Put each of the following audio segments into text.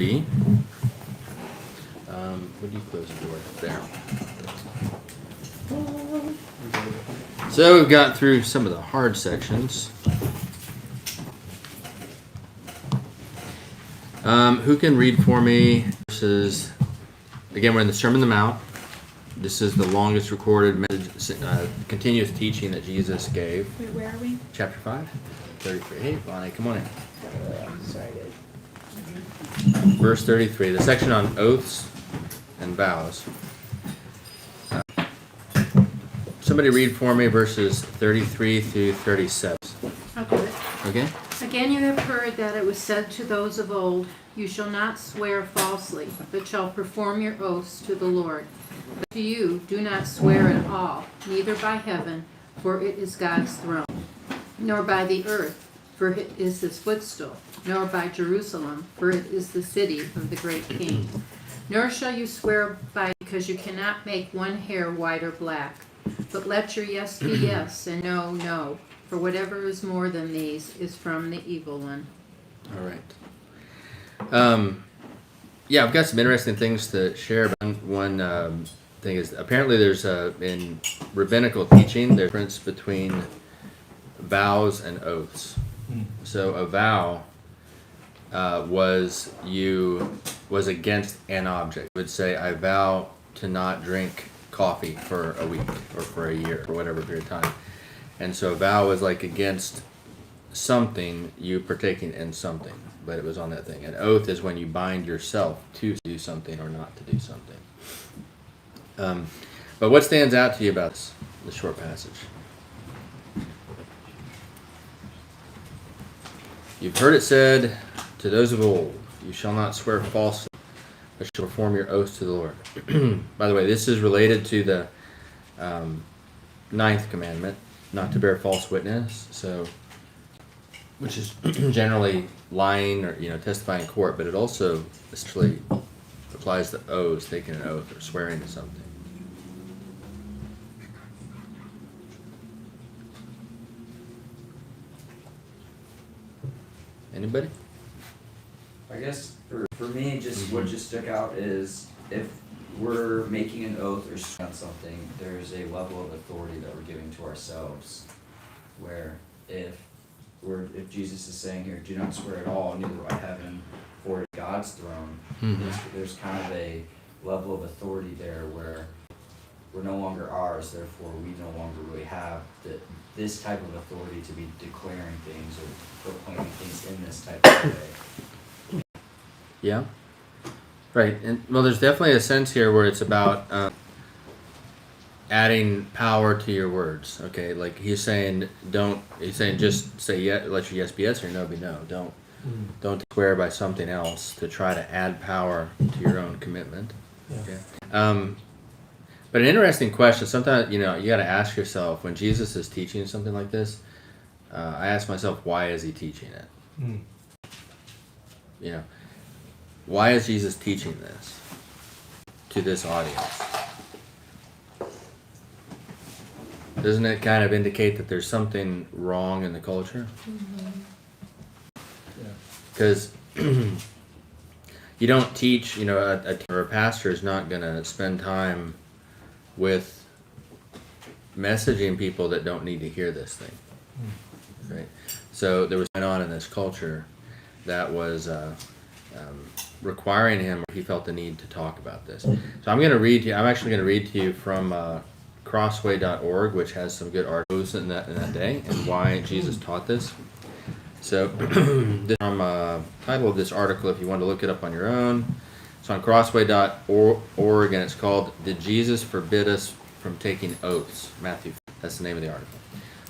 Would you close the door there? So we've got through some of the hard sections. Who can read for me verses? Again, we're in the Sermon on the Mount. This is the longest recorded message, continuous teaching that Jesus gave. Wait, where are we? Chapter 5, 33. Hey, Bonnie, come on in. Sorry, Verse 33, the section on oaths and vows. Somebody read for me verses 33 through 37. I'll do it. Okay? Again, you have heard that it was said to those of old, you shall not swear falsely, but shall perform your oaths to the Lord. But to you, do not swear at all, neither by heaven, for it is God's throne, nor by the earth, for it is his footstool, nor by Jerusalem, for it is the city of the great King. Nor shall you swear by, because you cannot make one hair white or black. But let your yes be yes, and no, no. For whatever is more than these is from the evil one. All right. Yeah, I've got some interesting things to share. One thing is, apparently there's in rabbinical teaching, there's a difference between vows and oaths. So a vow was against an object. You would say, I vow to not drink coffee for a week or for a year or whatever period of time. And so a vow was like against something, you partaking in something, but it was on that thing. An oath is when you bind yourself to do something or not to do something. But what stands out to you about this short passage? You've heard it said to those of old, you shall not swear falsely, but shall perform your oaths to the Lord. By the way, this is related to the 9th commandment, not to bear false witness. So, which is generally lying or testifying in court, but it also essentially applies to oaths, taking an oath or swearing to something. Anybody? I guess for me, just what just stuck out is if we're making an oath or swearing on something, there's a level of authority that we're giving to ourselves. Where if Jesus is saying here, do not swear at all, neither by heaven, for God's throne, there's kind of a level of authority there where we're no longer ours, therefore we no longer really have this type of authority to be declaring things or proclaiming things in this type of way. Yeah. Right. And well, there's definitely a sense here where it's about adding power to your words. Okay, like he's saying just say yes, let your yes be yes or no be no. Don't swear by something else to try to add power to your own commitment. Yeah. Okay. But an interesting question. Sometimes you got to ask yourself when Jesus is teaching something like this. I ask myself, why is he teaching it? Why is Jesus teaching this to this audience? Doesn't it kind of indicate that there's something wrong in the culture? Because you don't teach, a pastor is not going to spend time with messaging people that don't need to hear this thing. Right? So there was going on in this culture that was requiring him, or he felt the need to talk about this. So I'm actually going to read to you from crossway.org, which has some good articles in that day and why Jesus taught this. So this from title of this article, if you want to look it up on your own, it's on crossway.org, and it's called "Did Jesus Forbid Us from Taking Oaths?" Matthew. That's the name of the article.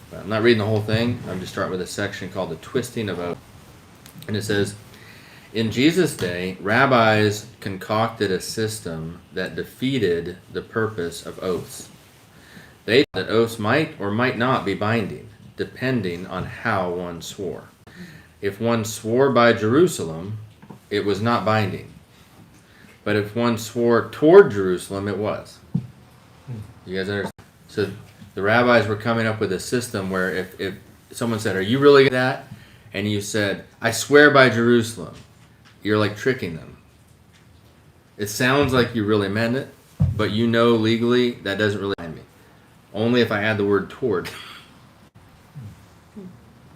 But I'm not reading the whole thing. I'm just starting with a section called "The Twisting of Oaths," and it says, in Jesus' day, rabbis concocted a system that defeated the purpose of oaths. They thought that oaths might or might not be binding, depending on how one swore. If one swore by Jerusalem, it was not binding. But if one swore toward Jerusalem, it was. You guys understand? So the rabbis were coming up with a system where if someone said, are you really that? And you said, I swear by Jerusalem. You're like tricking them. It sounds like you really meant it, but you know legally that doesn't really bind me. Only if I add the word toward.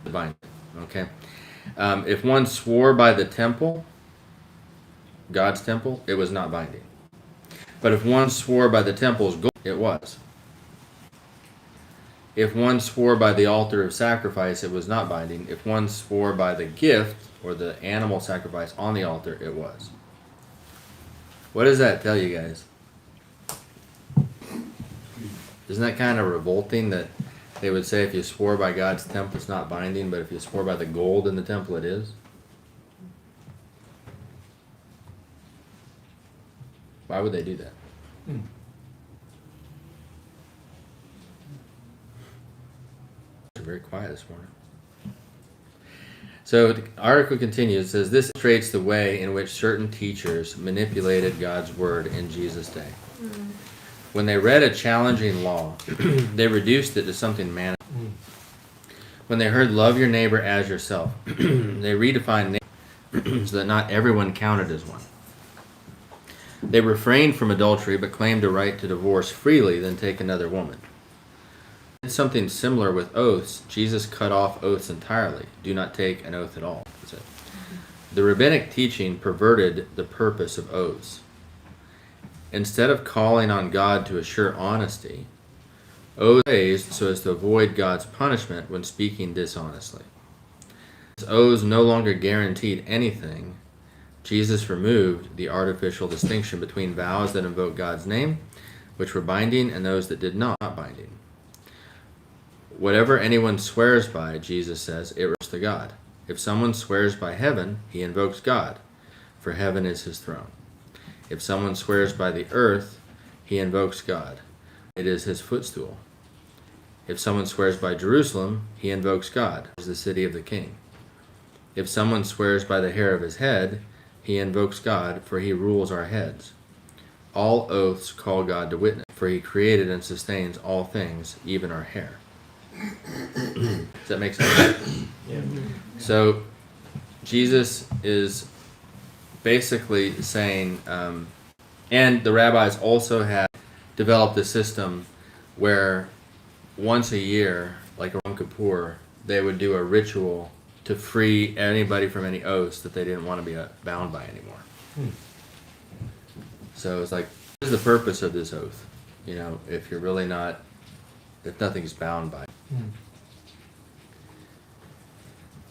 Bind. Okay. If one swore by the temple, God's temple, it was not binding. But if one swore by the temple's gold, it was. If one swore by the altar of sacrifice, it was not binding. If one swore by the gift or the animal sacrifice on the altar, it was. What does that tell you guys? Isn't that kind of revolting that they would say if you swore by God's temple, it's not binding, but if you swore by the gold in the temple, it is? Why would they do that? Very quiet this morning. So the article continues. It says, this illustrates the way in which certain teachers manipulated God's word in Jesus' day. When they read a challenging law, they reduced it to something manageable. When they heard love your neighbor as yourself, they redefined neighbor so that not everyone counted as one. They refrained from adultery but claimed a right to divorce freely than take another woman. Something similar with oaths. Jesus cut off oaths entirely. Do not take an oath at all. The rabbinic teaching perverted the purpose of oaths. Instead of calling on God to assure honesty, oaths were raised so as to avoid God's punishment when speaking dishonestly. As oaths no longer guaranteed anything, Jesus removed the artificial distinction between vows that invoke God's name, which were binding, and those that did not binding. Whatever anyone swears by, Jesus says, it refers to God. If someone swears by heaven, he invokes God, for heaven is his throne. If someone swears by the earth, he invokes God. It is his footstool. If someone swears by Jerusalem, he invokes God, as the city of the king. If someone swears by the hair of his head, he invokes God, for he rules our heads. All oaths call God to witness, for he created and sustains all things, even our hair. Does that make sense? Yeah. So Jesus is basically saying, and the rabbis also had developed a system where once a year, like Yom Kippur, they would do a ritual to free anybody from any oaths that they didn't want to be bound by anymore. So it's like, what is the purpose of this oath? You know, if you're really not, if nothing's bound by it.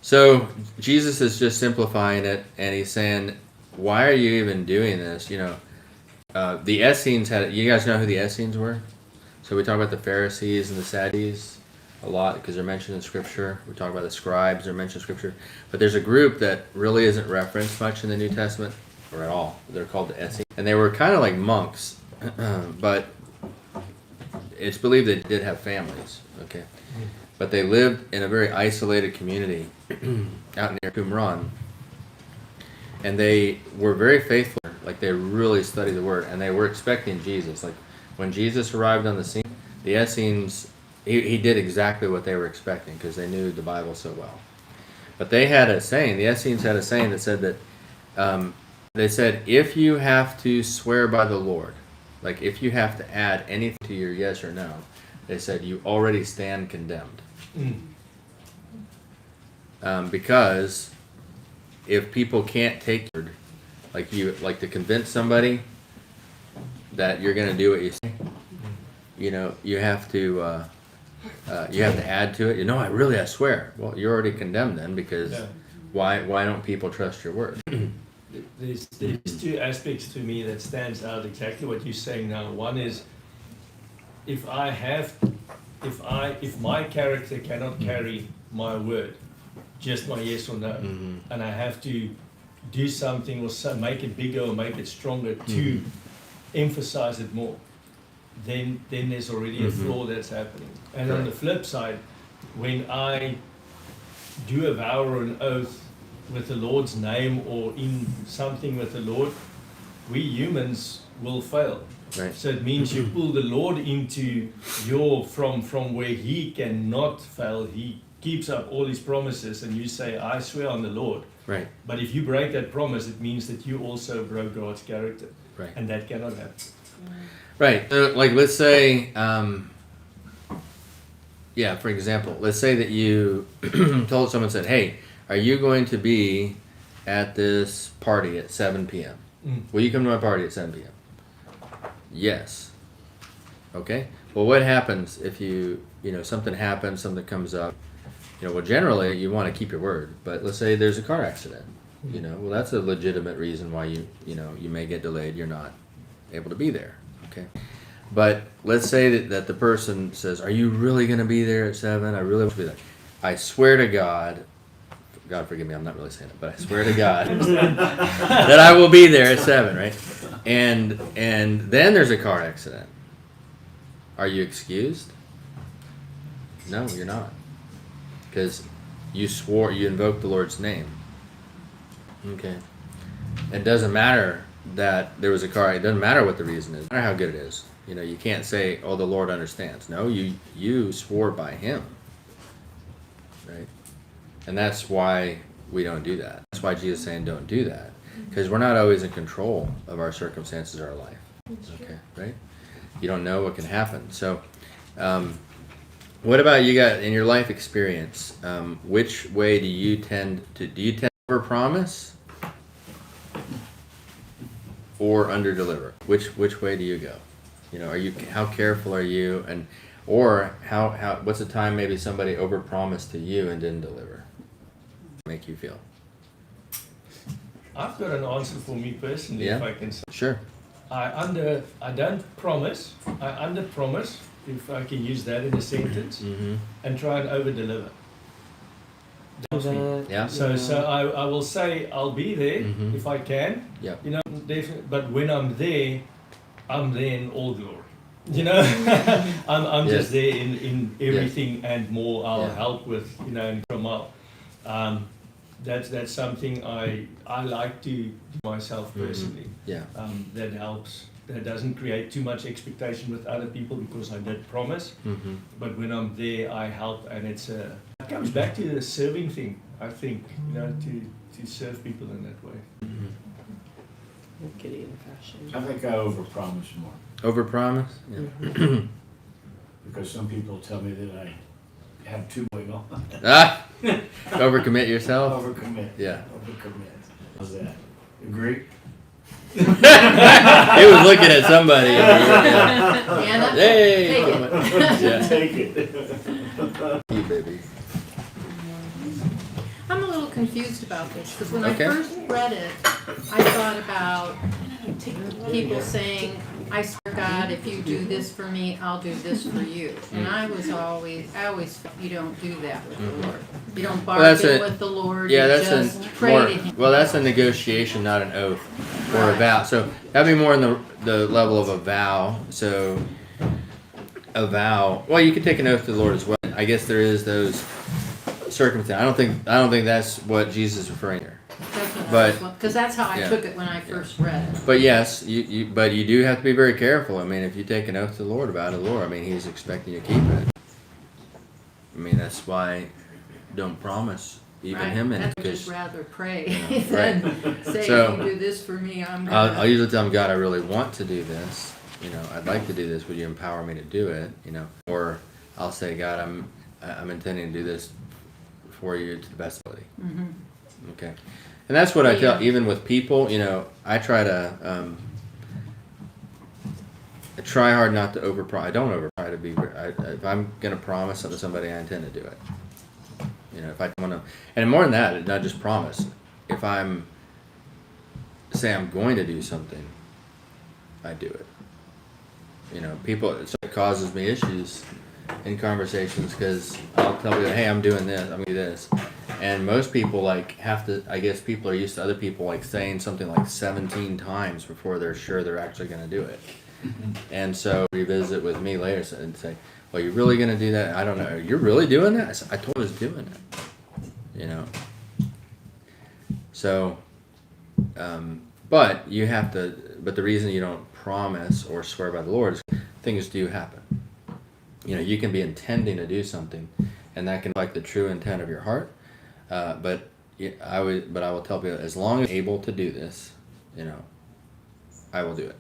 So Jesus is just simplifying it, and he's saying, why are you even doing this? You know, the Essenes had, you guys know who the Essenes were? So we talk about the Pharisees and the Sadducees a lot because they're mentioned in Scripture. We talk about the scribes, they're mentioned in Scripture. But there's a group that really isn't referenced much in the New Testament, or at all. They're called the Essenes. And they were kind of like monks, but it's believed they did have families, okay? But they lived in a very isolated community out near Qumran. And they were very faithful. Like, they really studied the Word. And they were expecting Jesus. Like, when Jesus arrived on the scene, the Essenes, he did exactly what they were expecting because they knew the Bible so well. But they had a saying, the Essenes had a saying that said that, they said, if you have to swear by the Lord, like if you have to add anything to your yes or no, they said you already stand condemned. Because if people can't take your word, like to convince somebody that you're going to do what you say, you know, you have to add to it. You know, I swear. Well, you're already condemned then, because why don't people trust your word? There's two aspects to me that stands out exactly what you're saying now. One is if my character cannot carry my word, just my yes or no, and I have to do something or make it bigger or make it stronger to emphasize it more, then there's already a flaw that's happening. And on the flip side, when I do a vow or an oath with the Lord's name or in something with the Lord, we humans will fail. Right. So it means you pull the Lord into from where he cannot fail. He keeps up all his promises, and you say, I swear on the Lord. Right. But if you break that promise, it means that you also broke God's character. Right. And that cannot happen. Right. So, like, let's say, for example, let's say that you told someone, said, hey, are you going to be at this party at 7 p.m.? Will you come to my party at 7 p.m.? Yes. Okay. Well, what happens if something happens, something comes up? Well, generally you want to keep your word, but let's say there's a car accident. Well, that's a legitimate reason why you may get delayed. You're not able to be there. Okay. But let's say that the person says, are you really going to be there at 7? I really want to be there. I swear to God forgive me, I'm not really saying it, but I swear to God that I will be there at 7, right? And then there's a car accident. Are you excused? No, you're not. Because you invoked the Lord's name. Okay. It doesn't matter that there was a car. It doesn't matter what the reason is. No matter how good it is. You can't say, oh, the Lord understands. No, you swore by Him. Right? And that's why we don't do that. That's why Jesus is saying don't do that. Because we're not always in control of our circumstances or our life. Okay, right? You don't know what can happen. So, what about you got in your life experience? Which way do you tend to overpromise or underdeliver? Which way do you go? How careful are you, or what's the time maybe somebody overpromised to you and didn't deliver? Make you feel? I've got an answer for me personally, Yeah? if I can say. Sure. I don't promise. I under-promise, if I can use that in a sentence, Mm-hmm. and try and over-deliver. That's me. Yeah. So I will say I'll be there Mhm. if I can. Yep. Definitely. But when I'm there in all glory. I'm Yes. just there in everything and more. I'll Yeah. help with and come out. That's something I like to do myself personally. Yeah. That helps. That doesn't create too much expectation with other people because I did promise. Mm-hmm. But when I'm there, I help, and it comes back to the serving thing. I think to serve people in that way. Kitty and fashion. I think I overpromise more Overpromise? Yeah. because some people tell me that I have too wiggle. Overcommit yourself? Overcommit. Yeah. Overcommit. How's that? Agree? He was looking at somebody. Yeah. Anna? Hey! Take it. Yeah. Take it. You baby. I'm a little confused about this, because when I Okay. first read it, I thought about people saying, I swear God, if you do this for me, I'll do this for you. And I always felt you don't do that with the Lord. You don't that's bargain a- with the Lord, Yeah, you that's just pray to Him. well, that's a negotiation, not an oath or a Right. vow. So that'd be more in the level of a vow. So a vow. Well, you could take an oath to the Lord as well. I guess there is those circumstances. I don't think that's what Jesus is referring to here. Because that's how I yeah. took it when I first read it. But yes, but you do have to be very careful. I mean, if you take an oath to the Lord about it, Lord, I mean, He's expecting you to keep it. I mean, that's why don't promise even Right? Him, and I'd because just rather pray Yeah, than say, So- if you do this for me, I'm I'll gonna. usually tell Him, God, I really want to do this. I'd like to do this. Would you empower me to do it? Or I'll say, God, I'm intending to do this for you to the best ability. Mhm. Okay. And that's what I tell, Yeah. even with people, I try to, I try hard not to overpromise. I don't overtry to be, if I'm going to promise something to somebody, I intend to do it. If I want to, and more than that, not just promise. If say I'm going to do something, I do it. People, it causes me issues in conversations because I'll tell people, hey, I'm doing this, I'm going to do this. And most people have to, I guess people are used to other people saying something 17 times before they're sure they're actually going to do it. And so revisit with me later and say, well, you're really going to do that? I don't know. You're really doing that? I said, I told you I was doing it. So, but you have to, but the reason you don't promise or swear by the Lord is things do happen. You can be intending to do something and that can be the true intent of your heart. But Yeah, I would, but I will tell people as long as I'm able to do this, you know, I will do it.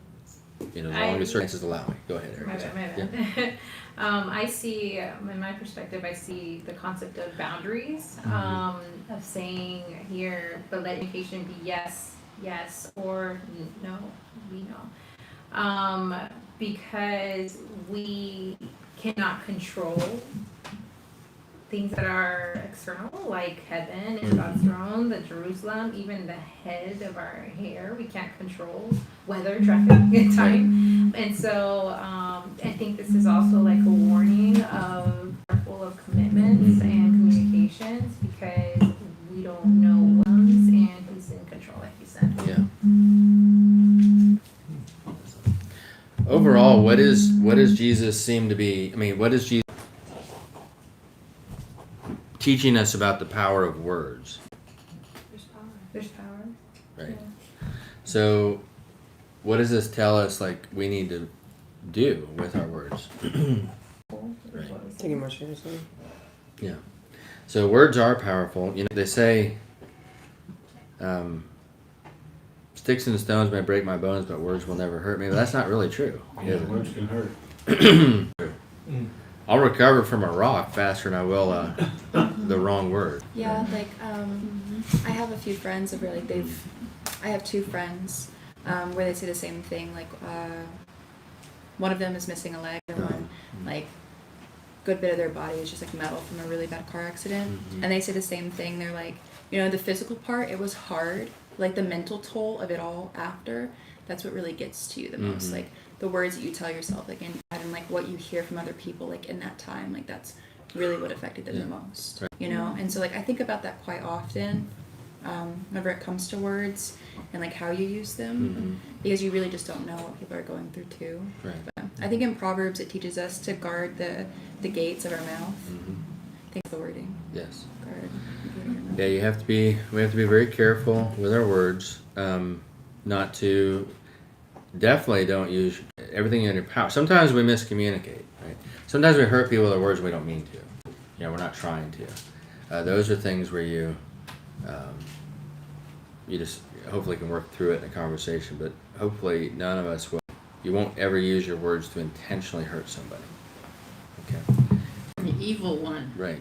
You know, as long as circumstances allow me. Go ahead, Eric. My bad. I see, in my perspective, I see the concept of boundaries, of saying here, but let education be yes, yes, or no, we no. Because we cannot control things that are external, like heaven and God's throne, the Jerusalem, even the head of our hair. We can't control weather, traffic, and time. And so I think this is also like a warning of careful of commitments and communications, because we don't know what comes and who's in control, like you said. Yeah. Overall, what does Jesus seem to be? I mean, what is Jesus teaching us about the power of words? There's power. There's power. Right. Yeah. So, what does this tell us? Like we need to do with our words? Right. Take it more seriously. Yeah. So words are powerful. You know, they say, sticks and stones may break my bones, but words will never hurt me. But that's not really true. Yeah, Is it? words can hurt. I'll recover from a rock faster than I will the wrong word. Yeah, like I have a few friends of where like I have two friends where they say the same thing. Like one of them is missing a leg, the other one like good bit of their body is just like metal from a really bad car accident, and they say the same thing. They're like, you know, the physical part, it was hard, like the mental toll of it all after. That's what really gets to you the most, like the words that you tell yourself, like and like what you hear from other people, like in that time, like that's really what affected them the most, Right. you know. And so like I think about that quite often whenever it comes to words and like how you use them, because you really just don't know what people are going through too. Right. But I think in Proverbs it teaches us to guard the gates of our mouth. I think the wording, Yes. guard the gate of your mouth. Yeah, we have to be very careful with our words. Not to, definitely don't use everything in your power. Sometimes we miscommunicate, right? Sometimes we hurt people with our words we don't mean to. You know, we're not trying to. Those are things where you just hopefully can work through it in a conversation, but hopefully none of us will. You won't ever use your words to intentionally hurt somebody. Okay. The evil one. Right.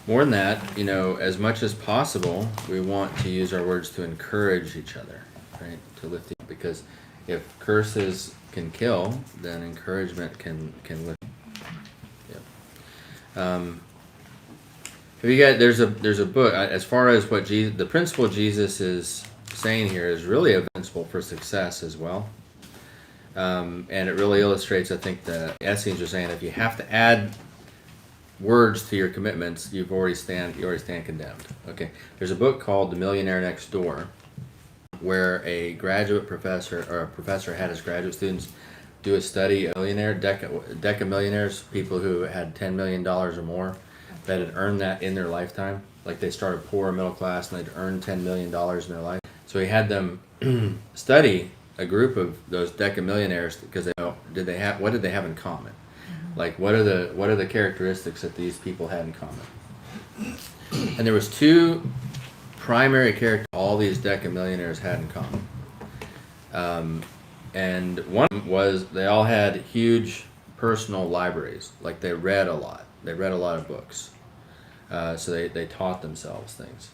More than that, you know, as much as possible, we want to use our words to encourage each other, right? To lift each, because if curses can kill, then encouragement can lift. Yeah. Have you got? There's a book as far as what the principle Jesus is saying here is really a principle for success as well. And it really illustrates, I think, the Essenes are saying if you have to add words to your commitments, you already stand condemned. Okay. There's a book called The Millionaire Next Door, where a graduate professor or a professor had his graduate students do a study of deca millionaires, people who had $10 million or more that had earned that in their lifetime. Like they started poor, middle class, and they'd earned $10 million in their life. So he had them study a group of those deca millionaires because what did they have in common? Like what are the characteristics that these people had in common? And there was two primary characters all these deca millionaires had in common. And one was they all had huge personal libraries. Like they read a lot. They read a lot of books. So they taught themselves things.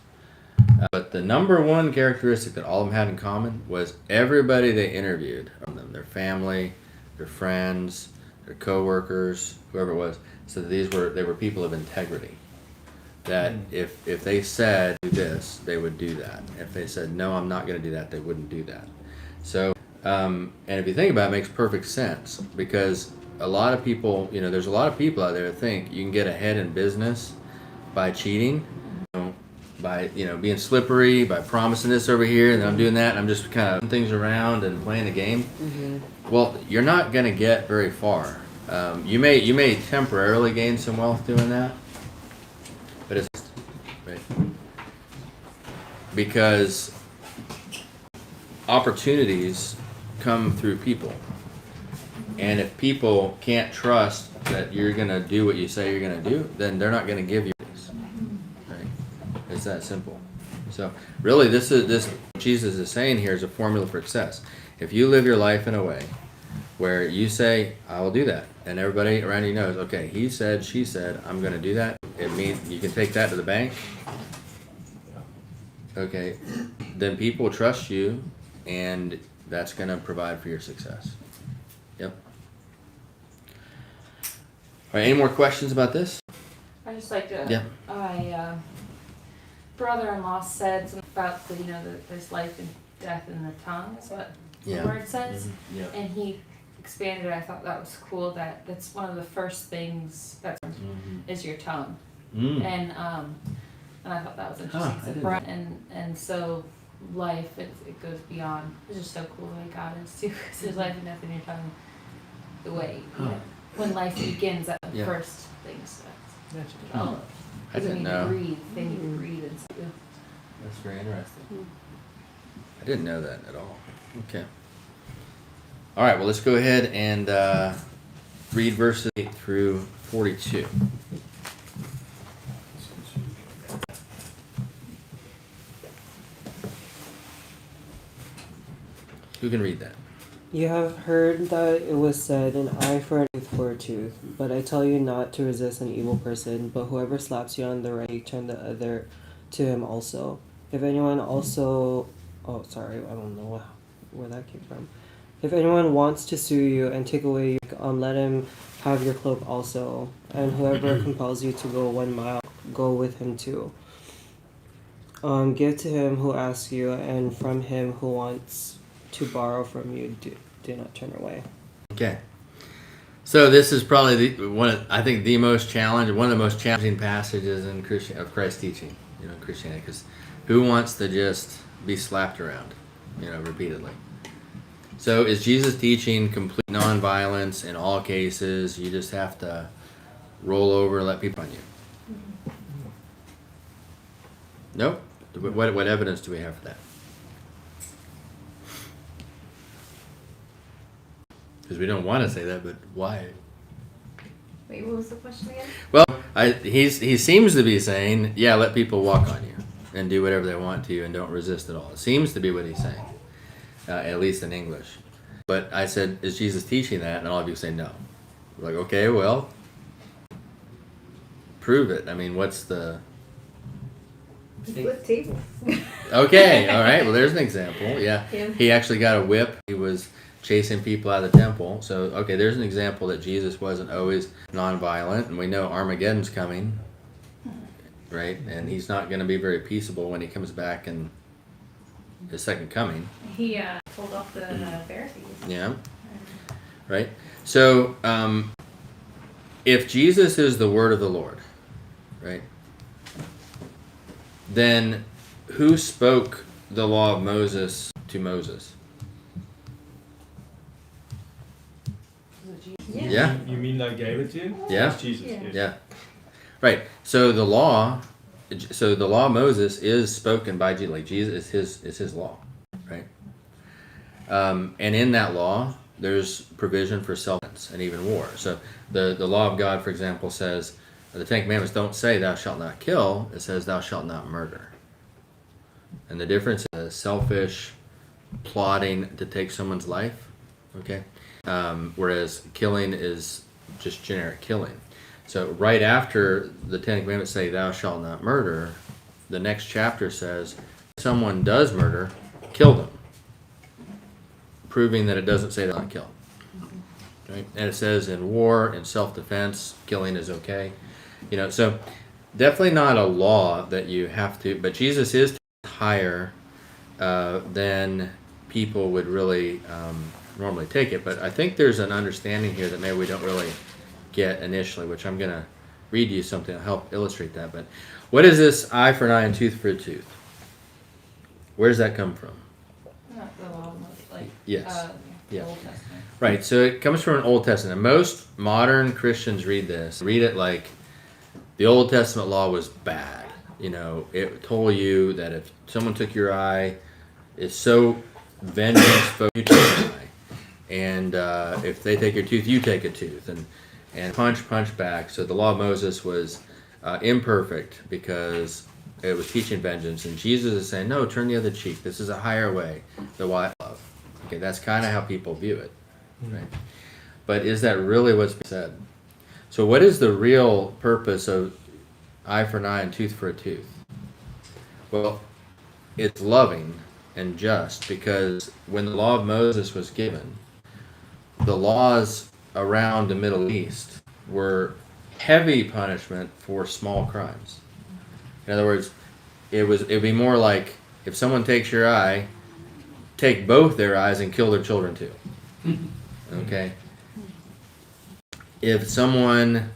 But the number one characteristic that all of them had in common was everybody they interviewed, from them, their family, their friends, their co-workers, whoever it was, so they were people of integrity. That if they said do this, they would do that. If they said no, I'm not going to do that, they wouldn't do that. So, and if you think about it, it makes perfect sense, because a lot of people, you know, there's a lot of people out there that think you can get ahead in business by cheating, by being slippery, by promising this over here, and then I'm doing that, and I'm just kind of things around and playing a game. Well, you're not going to get very far. You may temporarily gain some wealth doing that, but it's right, because opportunities come through people, and if people can't trust that you're going to do what you say you're going to do, then they're not going to give you these. Right? It's that simple. So really, this Jesus is saying here is a formula for success. If you live your life in a way where you say, I will do that, and everybody around you knows, okay, he said, she said, I'm going to do that. It means you can take that to the bank. Okay, then people trust you, and that's going to provide for your success. Yep. All right, any more questions about this? I just like to. Yeah. My brother-in-law said something about the there's life and death in the tongue is what Yeah. the word says, Yeah. and he expanded it. I thought that was cool. That's one of the first things that is your tongue, and I thought that was interesting. I So didn't breath and so life it goes beyond. It's just so cool the way God is too. Because there's life and death in your tongue. The way when life begins, that's the Yeah. first things that's developed. I didn't know. Breathe, then you breathe inside you. That's very interesting. I didn't know that at all. Okay. All right, well, let's go ahead and read verses 8 through 42. Who can read that? You have heard that it was said, an eye for an tooth for a tooth. But I tell you not to resist an evil person, but whoever slaps you on the right cheek, turn the other to him also. If anyone also... Oh, sorry, I don't know where that came from. If anyone wants to sue you and take away your let him have your cloak also. And whoever compels you to go 1 mile, go with him too. Give to him who asks you, and from him who wants to borrow from you, do not turn away. Okay. So this is probably one of the most challenging passages in Christ's teaching, Christianity, because who wants to just be slapped around, repeatedly? So is Jesus teaching complete nonviolence in all cases? You just have to roll over and let people on you? Nope. What evidence do we have for that? Because we don't want to say that, but why? Wait, what was the question again? Well, he seems to be saying, yeah, let people walk on you and do whatever they want to and don't resist at all. It seems to be what he's saying, at least in English. But I said, is Jesus teaching that? And all of you say no. We're like, okay, well, prove it. I mean, what's the... Flip tables. Okay, all right, well, there's an example. Yeah, Yeah. he actually got a whip. He was chasing people out of the temple. So, okay, there's an example that Jesus wasn't always nonviolent, and we know Armageddon's coming, right? And he's not going to be very peaceable when he comes back in his second coming. He pulled off the Pharisees. Yeah, right? So, if Jesus is the word of the Lord, right, then who spoke the law of Moses to Moses? Yeah. You mean they gave it to him? Yeah. That's Jesus. Yeah. Yes. Yeah. Right. So the law of Moses is spoken by Jesus. Like Jesus is his law, right? And in that law, there's provision for self-defense and even war. So the law of God, for example, says the Ten Commandments don't say thou shalt not kill. It says thou shalt not murder. And the difference is selfish plotting to take someone's life. Okay. Whereas killing is just generic killing. So right after the Ten Commandments say thou shalt not murder, the next chapter says if someone does murder, kill them, proving that it doesn't say not kill. Right? And it says in war, in self-defense, killing is okay. So definitely not a law that you have to, but Jesus is higher than people would really normally take it. But I think there's an understanding here that maybe we don't really get initially, which I'm going to read you something to help illustrate that. But what is this eye for an eye and tooth for a tooth? Where does that come from? Not the law of Moses, like Yes. Yeah. Old Testament. Right, so it comes from an Old Testament. Most modern Christians read it like the Old Testament law was bad. It told you that if someone took your eye, it's so vengeful, you take an eye. And if they take your tooth, you take a tooth. And punch back. So the law of Moses was imperfect because it was teaching vengeance, and Jesus is saying, no, turn the other cheek. This is a higher way, the way I love. Okay, that's kind of how people view it, right? But is that really what's being said? So what is the real purpose of eye for an eye and tooth for a tooth? Well, it's loving and just, because when the law of Moses was given, the laws around the Middle East were heavy punishment for small crimes. In other words, it'd be more like if someone takes your eye, take both their eyes and kill their children too. Okay? If someone,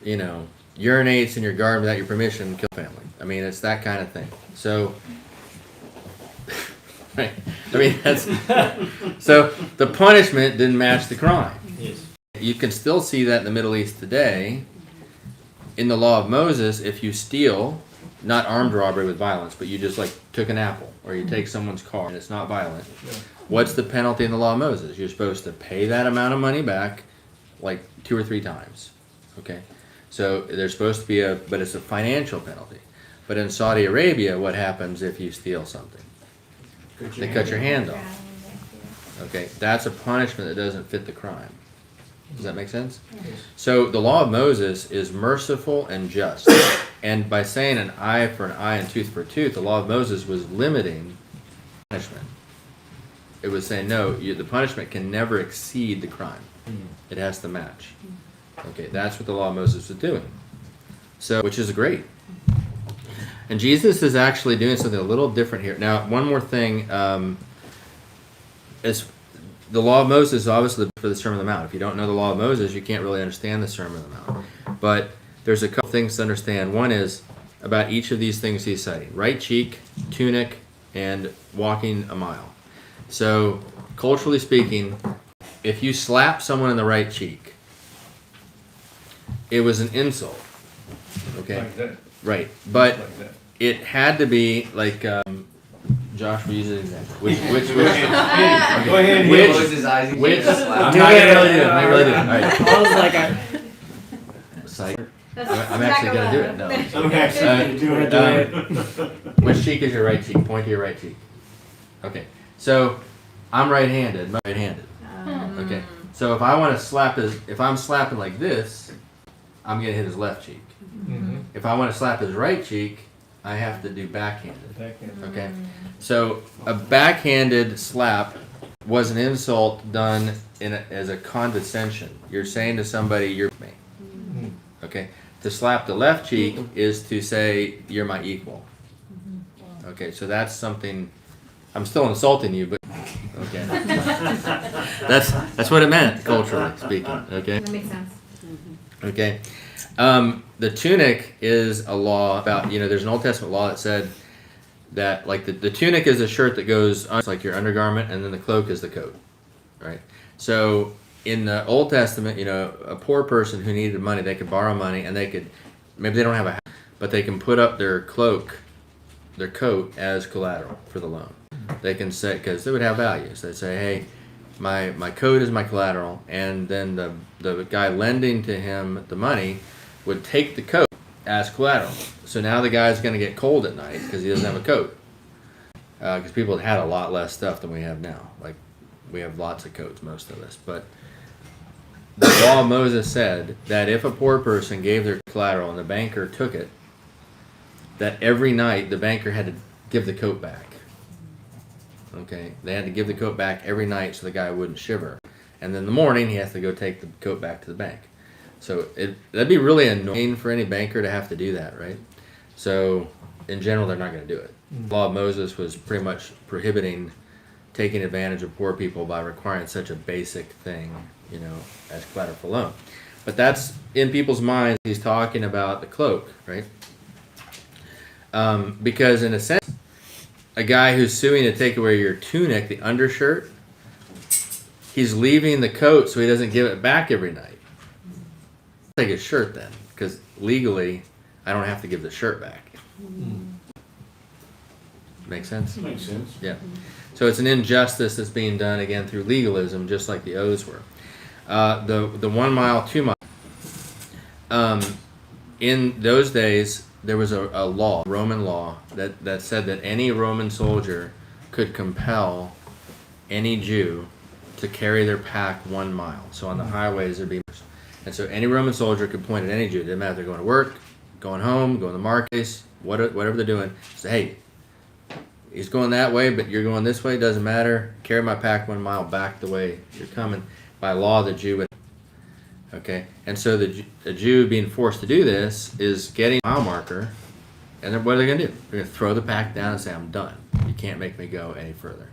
urinates in your garden without your permission, kill family. I mean, it's that kind of thing. So, right? I mean, that's so the punishment didn't match the crime. Yes. You can still see that in the Middle East today. In the law of Moses, if you steal, not armed robbery with violence, but you just like took an apple or you take someone's car and it's not violent, what's the penalty in the law of Moses? You're supposed to pay that amount of money back like 2 or 3 times. Okay? So there's supposed to be but it's a financial penalty. But in Saudi Arabia, what happens if you steal something? They cut your hand off. Okay? That's a punishment that doesn't fit the crime. Does that make sense? So the law of Moses is merciful and just. And by saying an eye for an eye and tooth for a tooth, the law of Moses was limiting punishment. It was saying, no, the punishment can never exceed the crime. It has to match. Okay, that's what the law of Moses was doing. So, which is great. And Jesus is actually doing something a little different here. Now, one more thing. Is the law of Moses is obviously for the Sermon on the Mount. If you don't know the law of Moses, you can't really understand the Sermon on the Mount. But there's a couple things to understand. One is about each of these things he's citing. Right cheek, tunic, and walking a mile. So, culturally speaking, if you slap someone in the right cheek, it was an insult. Okay? Like that. Right. But Like that. it had to be like, Josh, we use an example. Which Go ahead. Which- Close his eyes and which- give it a slap. I'm not gonna really do it. I'm not really do it. All right. I was like, Psych. That's I'm actually gonna do it. No. I'm actually doing it. Which cheek is your right cheek? Point to your right cheek. Okay. So I'm right-handed. I'm right-handed. Okay. So if I want to slap if I'm slapping like this, I'm gonna hit his left cheek. Mhm. If I want to slap his right cheek, I have to do backhanded. Backhand. Okay. So a backhanded slap was an insult done as a condescension. You're saying to somebody, "You're me." Mhm. Okay. To slap the left cheek is to say, "You're my equal." Okay. So that's something. I'm still insulting you, but okay. That's what it meant culturally speaking. Okay. That makes sense. Okay. The tunic is a law about, there's an Old Testament law that said that, like, the tunic is a shirt that goes on, like your undergarment, and then the cloak is the coat, right? So in the Old Testament, a poor person who needed money, they could borrow money, and maybe they don't have a house, but they can put up their cloak, their coat, as collateral for the loan. They can say, because they would have values. They say, hey, my coat is my collateral, and then the guy lending to him the money would take the coat as collateral. So now the guy's going to get cold at night because he doesn't have a coat. Because people had a lot less stuff than we have now. Like, we have lots of coats, most of us. But the law of Moses said that if a poor person gave their collateral and the banker took it, that every night the banker had to give the coat back. Okay, they had to give the coat back every night so the guy wouldn't shiver. And then in the morning, he has to go take the coat back to the bank. So that'd be really annoying for any banker to have to do that, right? So in general, they're not going to do it. The law of Moses was pretty much prohibiting taking advantage of poor people by requiring such a basic thing, as collateral for loan. But that's in people's minds. He's talking about the cloak, right? Because in a sense, a guy who's suing to take away your tunic, the undershirt, he's leaving the coat so he doesn't give it back every night. Take his shirt then, because legally, I don't have to give the shirt back. Make sense? Makes sense. Yeah. So it's an injustice that's being done again through legalism, just like the oaths were. The 1 mile, 2 mile. In those days, there was a law, Roman law, that said that any Roman soldier could compel any Jew to carry their pack 1 mile. So on the highways there'd be, and so any Roman soldier could point at any Jew. It didn't matter if they're going to work, going home, going to the marketplace, whatever they're doing. Say, hey, he's going that way, but you're going this way. Doesn't matter. Carry my pack 1 mile back the way you're coming. By law, the Jew would. Okay, and so the Jew being forced to do this is getting a mile marker, and then what are they going to do? They're going to throw the pack down and say, I'm done. You can't make me go any further.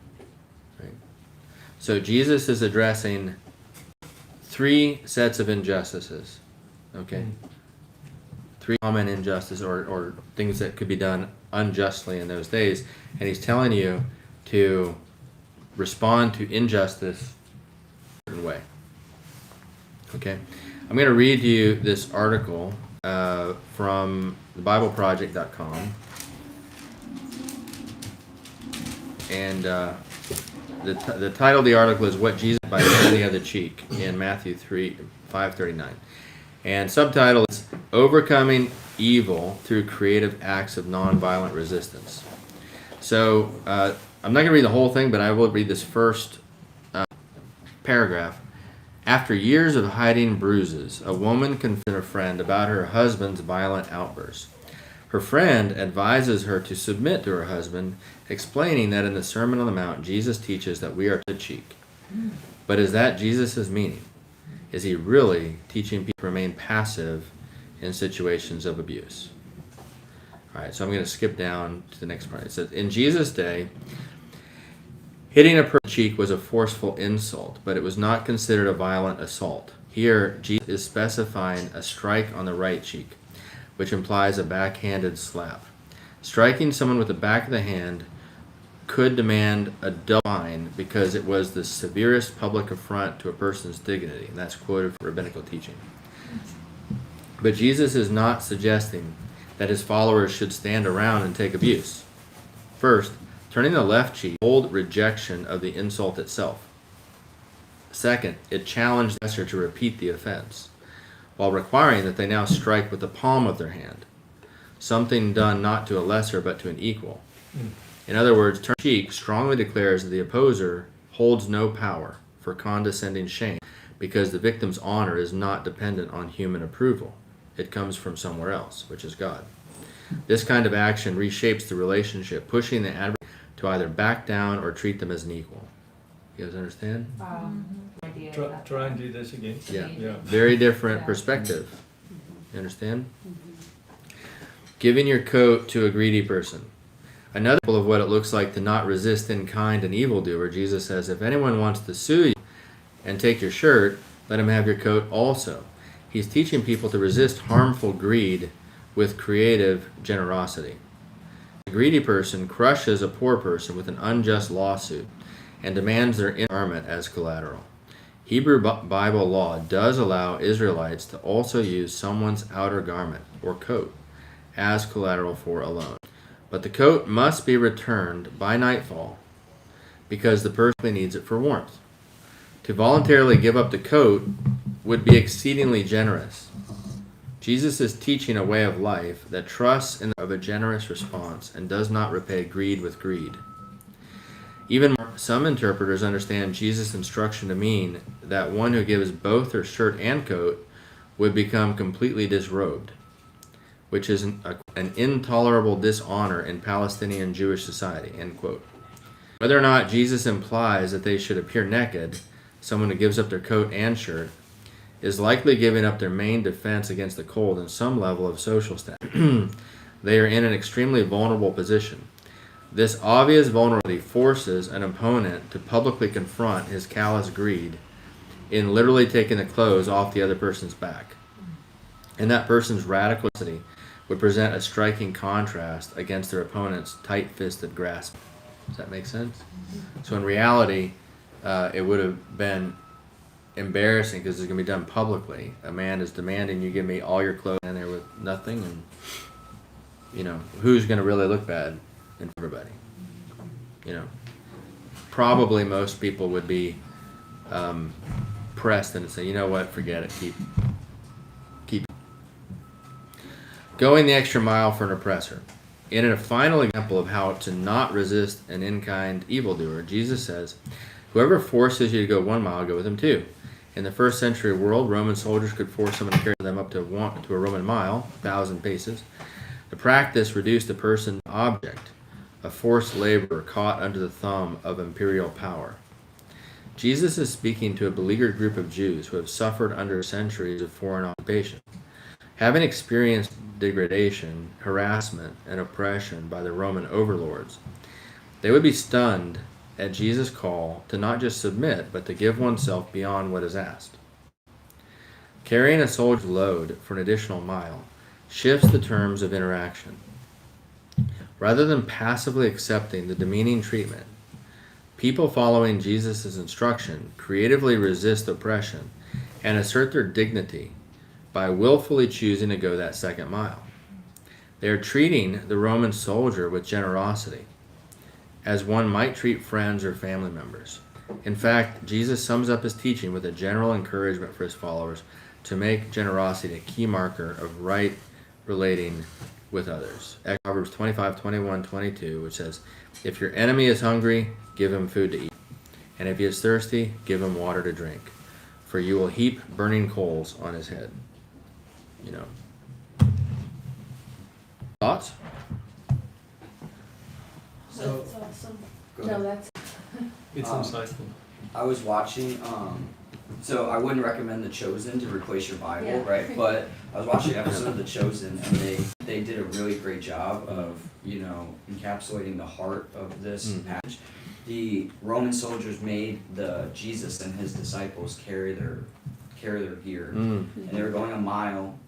Right? So Jesus is addressing 3 sets of injustices. Okay? 3 common injustices or things that could be done unjustly in those days, and he's telling you to respond to injustice in a certain way. Okay, I'm going to read you this article from thebibleproject.com, and the title of the article is "What Jesus by Turning the Other Cheek" in Matthew 5:39, and subtitle is "Overcoming Evil Through Creative Acts of Nonviolent Resistance." So I'm not going to read the whole thing, but I will read this first paragraph. After years of hiding bruises, a woman confronted her friend about her husband's violent outbursts. Her friend advises her to submit to her husband, explaining that in the Sermon on the Mount, Jesus teaches that we are to cheek. But is that Jesus' meaning? Is he really teaching people to remain passive in situations of abuse? All right, so I'm going to skip down to the next part. It says, in Jesus' day, hitting a person's cheek was a forceful insult, but it was not considered a violent assault. Here, Jesus is specifying a strike on the right cheek, which implies a backhanded slap. Striking someone with the back of the hand could demand a double fine because it was the severest public affront to a person's dignity, and that's quoted from rabbinical teaching. But Jesus is not suggesting that his followers should stand around and take abuse. First, turning the left cheek, bold rejection of the insult itself. Second, it challenged the aggressor to repeat the offense, while requiring that they now strike with the palm of their hand, something done not to a lesser but to an equal. In other words, turn cheek strongly declares that the opposer holds no power for condescending shame because the victim's honor is not dependent on human approval. It comes from somewhere else, which is God. This kind of action reshapes the relationship, pushing the adversary to either back down or treat them as an equal. You guys understand? Wow. Idea of that. Try and do this again. Yeah. Yeah. Very different perspective. You understand? Giving your coat to a greedy person. Another example of what it looks like to not resist in kind an evildoer, Jesus says, if anyone wants to sue you and take your shirt, let him have your coat also. He's teaching people to resist harmful greed with creative generosity. A greedy person crushes a poor person with an unjust lawsuit and demands their inner garment as collateral. Hebrew Bible law does allow Israelites to also use someone's outer garment or coat as collateral for a loan. But the coat must be returned by nightfall because the person needs it for warmth. To voluntarily give up the coat would be exceedingly generous. Jesus is teaching a way of life that trusts in a generous response and does not repay greed with greed. Even more, some interpreters understand Jesus' instruction to mean that one who gives both their shirt and coat would become completely disrobed, which is an intolerable dishonor in Palestinian Jewish society, end quote. Whether or not Jesus implies that they should appear naked, someone who gives up their coat and shirt is likely giving up their main defense against the cold and some level of social status. They are in an extremely vulnerable position. This obvious vulnerability forces an opponent to publicly confront his callous greed in literally taking the clothes off the other person's back. And that person's radicality would present a striking contrast against their opponent's tight-fisted grasp. Does that make sense? So in reality, it would have been embarrassing because it's going to be done publicly. A man is demanding you give me all your clothes and there with nothing, and you know, who's going to really look bad in everybody? You know, probably most people would be pressed and say, you know what, forget it, keep. going the extra mile for an oppressor. In a final example of how to not resist an in-kind evildoer, Jesus says, whoever forces you to go 1 mile, go with him 2. In the first century world, Roman soldiers could force someone to carry them up to a Roman mile, 1,000 paces. The practice reduced a person to object, a forced laborer caught under the thumb of imperial power. Jesus is speaking to a beleaguered group of Jews who have suffered under centuries of foreign occupation. Having experienced degradation, harassment, and oppression by the Roman overlords, they would be stunned at Jesus' call to not just submit, but to give oneself beyond what is asked. Carrying a soldier's load for an additional mile shifts the terms of interaction. Rather than passively accepting the demeaning treatment, people following Jesus' instruction creatively resist oppression and assert their dignity by willfully choosing to go that second mile. They are treating the Roman soldier with generosity, as one might treat friends or family members. In fact, Jesus sums up his teaching with a general encouragement for his followers to make generosity a key marker of right relating with others. Proverbs 25, 21, 22, which says, if your enemy is hungry, give him food to eat. And if he is thirsty, give him water to drink. For you will heap burning coals on his head. You know. Thoughts? So, That's awesome. go No, ahead. that's It's Um, insightful. I was watching, so I wouldn't recommend The Chosen to replace your Bible, Yeah. right? But I was watching an episode of The Chosen, and they did a really great job of, encapsulating the heart of this passage. The Roman soldiers made the Jesus and his disciples carry their gear, and they were going a mile,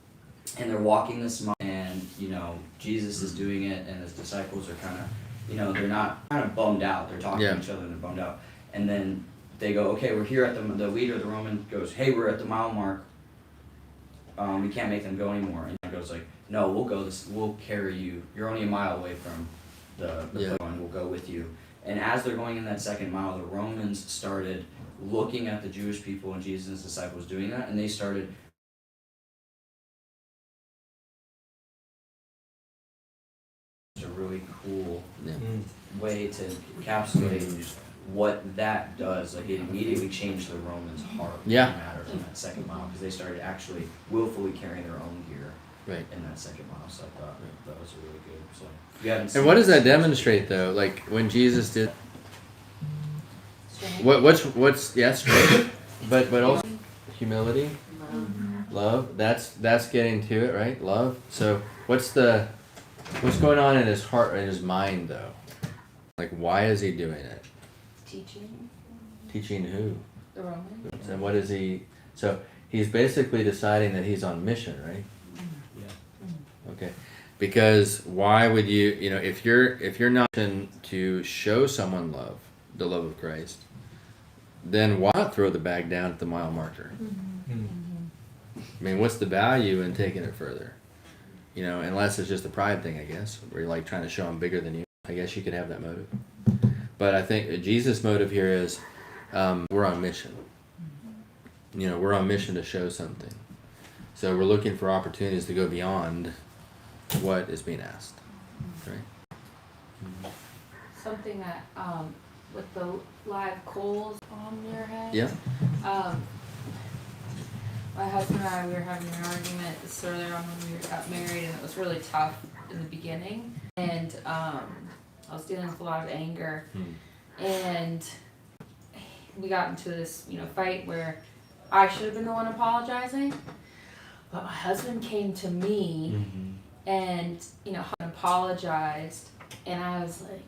and they're walking this mile, and Jesus is doing it, and his disciples are kind of, they're not kind of bummed out. They're talking to each other and they're bummed out, and then they go, okay, we're here at the leader of the Roman goes, hey, we're at the mile mark. We can't make them go anymore. And he goes like, no, we'll carry you. You're only a mile away from the and we'll go with you. And as they're going in that second mile, the Romans started looking at the Jewish people and Jesus' disciples doing that, and they started a really cool way to encapsulate what that does. Like, it immediately changed the Romans' heart. Yeah. It matters in that second mile because they started actually willfully carrying their own gear Right. in that second mile. So I thought that was really good. So if you haven't seen And what does that it, demonstrate, though? Like when Jesus did, what's strength, but also humility, love. That's getting to it, right? Love. So what's going on in his heart, in his mind, though? Like, why is he doing it? teaching Teaching who? the Romans. And what is he? So he's basically deciding that he's on mission, right? Yeah. Okay. Because why would you, if you're not to show someone love, the love of Christ, then why not throw the bag down at the mile marker? I mean, what's the value in taking it further? Unless it's just a pride thing, I guess, where you're like trying to show I'm bigger than you. I guess you could have that motive. But I think Jesus' motive here is we're on mission. We're on mission to show something. So we're looking for opportunities to go beyond what is being asked. Right? Something that with the live coals on your head. Yeah. My husband and I, we were having an argument this earlier on when we got married, and it was really tough in the beginning. And I was dealing with a lot of anger, and we got into this, fight where I should have been the one apologizing, but my husband came to me and apologized, and I was like,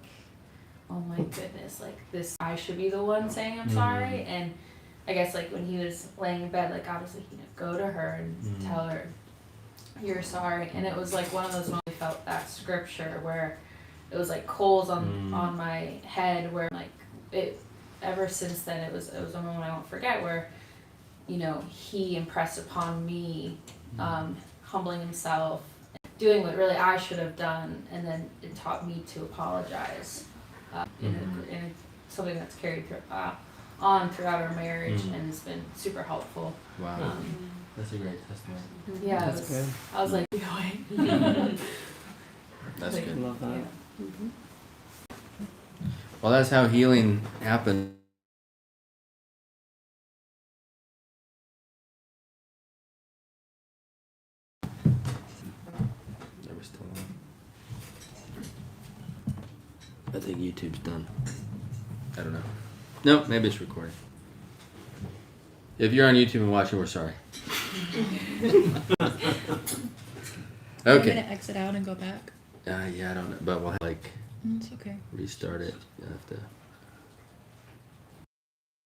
oh my goodness, like this, I should be the one saying I'm sorry. And I guess like when he was laying in bed, like God was like, go to her and tell her you're sorry. And it was like one of those moments I felt that scripture where it was like coals on my head, where like it, ever since then it was a moment I won't forget where, he impressed upon me, humbling himself, doing what really I should have done, and then it taught me to apologize in something that's carried on throughout our marriage and has been super helpful. Wow. That's a great testimony. Yeah, it That's was, good. I was like, going. That's Like, good. Love that. Yeah. Well, that's how healing happened. They were still on. I think YouTube's done. I don't know. Nope, maybe it's recording. If you're on YouTube and watching, we're sorry. I'm Okay. gonna exit out and go back. Yeah, I don't know, but we'll have, like It's okay. restart it. You have to.